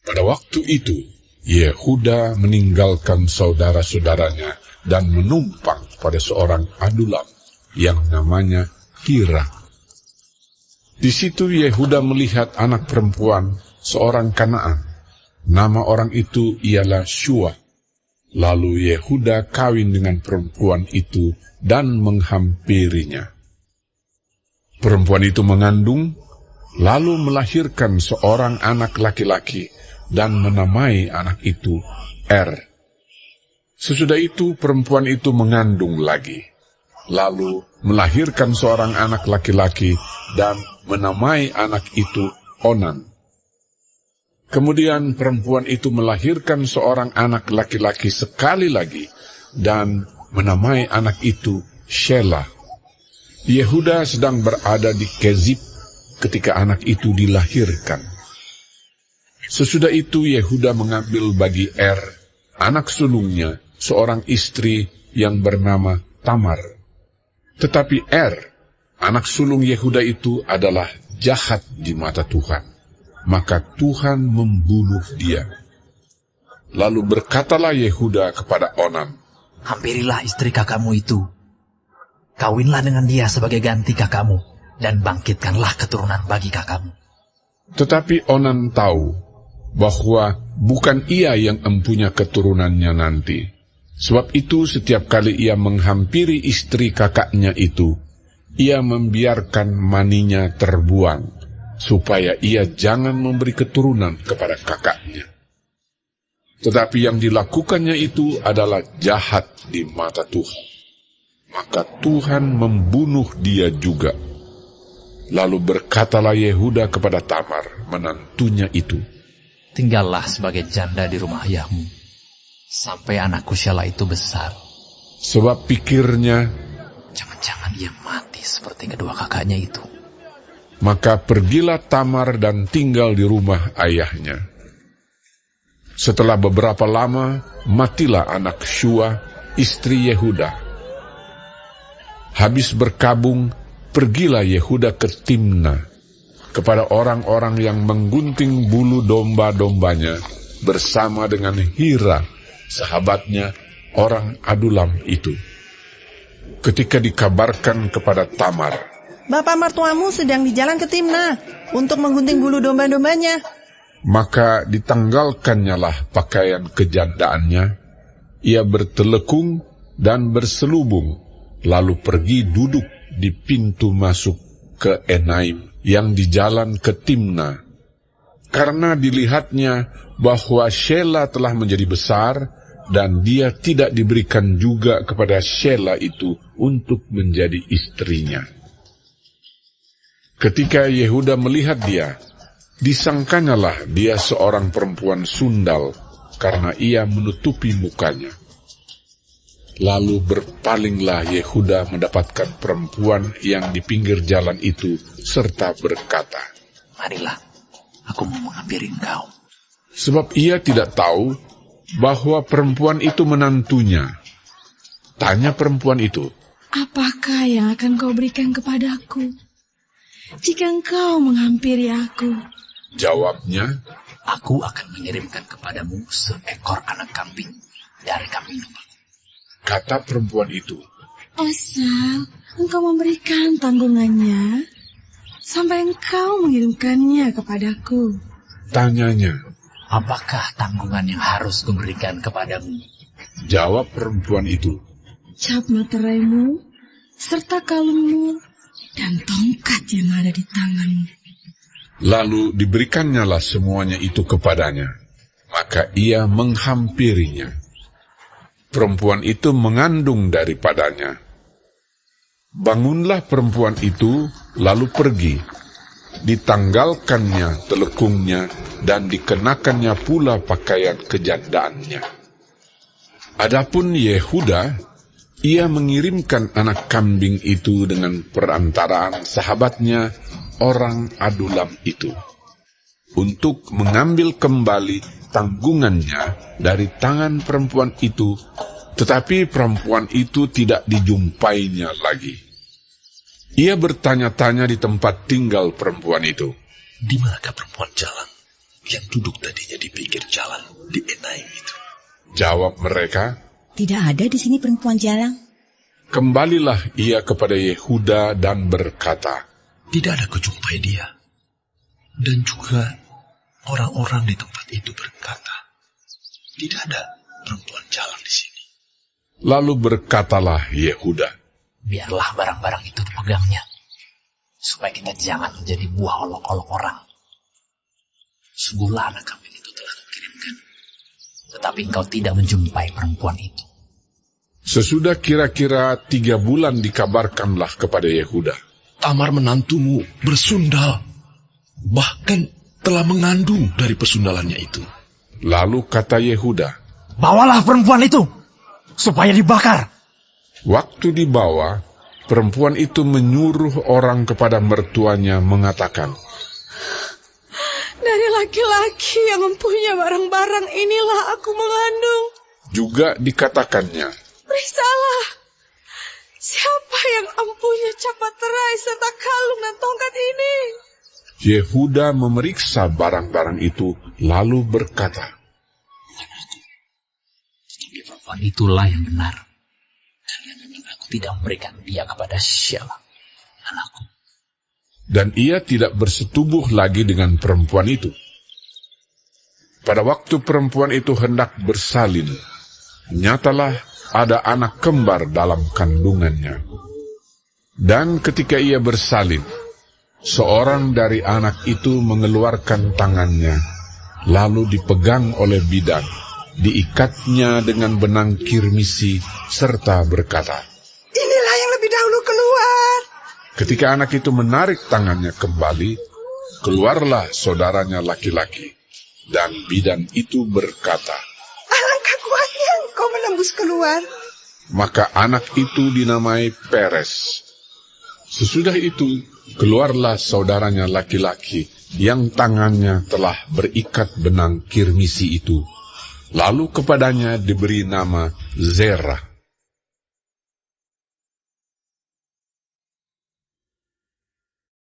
Pada waktu itu, Yehuda meninggalkan saudara-saudaranya dan menumpang pada seorang adulam yang namanya Hira. Di situ Yehuda melihat anak perempuan seorang Kanaan. Nama orang itu ialah Shua. Lalu Yehuda kawin dengan perempuan itu dan menghampirinya. Perempuan itu mengandung, lalu melahirkan seorang anak laki-laki dan menamai anak itu Er. Sesudah itu perempuan itu mengandung lagi, lalu melahirkan seorang anak laki-laki dan menamai anak itu Onan. Kemudian perempuan itu melahirkan seorang anak laki-laki sekali lagi dan menamai anak itu Shelah. Yehuda sedang berada di Kezib ketika anak itu dilahirkan. Sesudah itu Yehuda mengambil bagi Er, anak sulungnya, seorang istri yang bernama Tamar. Tetapi Er, anak sulung Yehuda itu adalah jahat di mata Tuhan. Maka Tuhan membunuh dia. Lalu berkatalah Yehuda kepada Onan, "Hampirilah istri kakakmu itu. Kawinlah dengan dia sebagai ganti kakakmu, dan bangkitkanlah keturunan bagi kakakmu." Tetapi Onan tahu bahwa bukan ia yang empunya keturunannya nanti. Sebab itu setiap kali ia menghampiri istri kakaknya itu, ia membiarkan maninya terbuang, supaya ia jangan memberi keturunan kepada kakaknya. Tetapi yang dilakukannya itu adalah jahat di mata Tuhan. Maka Tuhan membunuh dia juga. Lalu berkatalah Yehuda kepada Tamar, menantunya itu, "Tinggallah sebagai janda di rumah ayahmu, sampai anakku Shelah itu besar." Sebab pikirnya, jangan-jangan ia mati seperti kedua kakaknya itu. Maka pergilah Tamar dan tinggal di rumah ayahnya. Setelah beberapa lama, matilah anak Shua, istri Yehuda. Habis berkabung, pergilah Yehuda ke Timna, kepada orang-orang yang menggunting bulu domba-dombanya, bersama dengan Hira, sahabatnya, orang Adulam itu. Ketika dikabarkan kepada Tamar, "Bapak mertuamu sedang di jalan ke Timna untuk menggunting bulu domba-dombanya," maka ditanggalkannya lah pakaian kejandaannya. Ia bertelekung dan berselubung, lalu pergi duduk di pintu masuk ke Enaim yang di jalan ke Timna. Karena dilihatnya bahwa Shelah telah menjadi besar, dan dia tidak diberikan juga kepada Shelah itu untuk menjadi istrinya. Ketika Yehuda melihat dia, disangkanyalah dia seorang perempuan sundal, karena ia menutupi mukanya. Lalu berpalinglah Yehuda mendapatkan perempuan yang di pinggir jalan itu, serta berkata, "Marilah, aku mau menghampiri engkau." Sebab ia tidak tahu bahwa perempuan itu menantunya. Tanya perempuan itu, "Apakah yang akan kau berikan kepadaku jika engkau menghampiri aku?" Jawabnya, "Aku akan mengirimkan kepadamu seekor anak kambing dari kambing domba." Kata perempuan itu, "Asal engkau memberikan tanggungannya sampai engkau mengirimkannya kepadaku." Tanyanya, "Apakah tanggungan yang harus kuberikan kepadamu?" Jawab perempuan itu, "Cap materaimu, serta kalungmu, dan tongkat yang ada di tanganmu." Lalu diberikannya semuanya itu kepadanya. Maka ia menghampirinya. Perempuan itu mengandung daripadanya. Bangunlah perempuan itu, lalu pergi. Ditanggalkannya telekungnya, dan dikenakannya pula pakaian kejandaannya. Adapun Yehuda, ia mengirimkan anak kambing itu dengan perantaraan sahabatnya, orang Adulam itu, untuk mengambil kembali tanggungannya dari tangan perempuan itu, tetapi perempuan itu tidak dijumpainya lagi. Ia bertanya-tanya di tempat tinggal perempuan itu, "Di manakah perempuan jalan?" yang duduk tadinya di pinggir jalan di Enaim itu? Jawab mereka, Tidak ada di sini perempuan jalang. kembalilah ia kepada Yehuda dan berkata, Tidak ada kujumpai dia. Dan juga orang-orang di tempat itu berkata, tidak ada perempuan jalang di sini. lalu berkatalah Yehuda, Biarlah barang-barang itu dipegangnya, supaya kita jangan menjadi buah olok-olok orang. Sungguhlah anak kambing itu telah kukirimkan, tetapi engkau tidak menjumpai perempuan itu. Sesudah kira-kira 3 bulan dikabarkanlah kepada Yehuda, Tamar menantumu bersundal, bahkan telah mengandung dari persundalannya itu. lalu kata Yehuda, Bawalah perempuan itu, supaya dibakar. waktu dibawa, perempuan itu menyuruh orang kepada mertuanya mengatakan, Dari laki-laki yang mempunyai barang-barang inilah aku mengandung. juga dikatakannya, Periksalah, siapa yang mempunyai capat terai serta kalung dan tongkat ini? Yehuda memeriksa barang-barang itu, lalu berkata, Tetapi perempuan itulah yang benar, karena memang aku tidak memberikan dia kepada Shelah, anakku. dan ia tidak bersetubuh lagi dengan perempuan itu. Pada waktu perempuan itu hendak bersalin, nyatalah ada anak kembar dalam kandungannya. Dan ketika ia bersalin, seorang dari anak itu mengeluarkan tangannya, lalu dipegang oleh bidan, diikatnya dengan benang kirmisi, serta berkata, Inilah yang lebih dahulu keluar. ketika anak itu menarik tangannya kembali, keluarlah saudaranya laki-laki, dan bidan itu berkata, Alangkah kuatnya engkau menembus keluar. maka anak itu dinamai Peres. Sesudah itu, keluarlah saudaranya laki-laki yang tangannya telah berikat benang kirmisi itu. Lalu kepadanya diberi nama Zerah.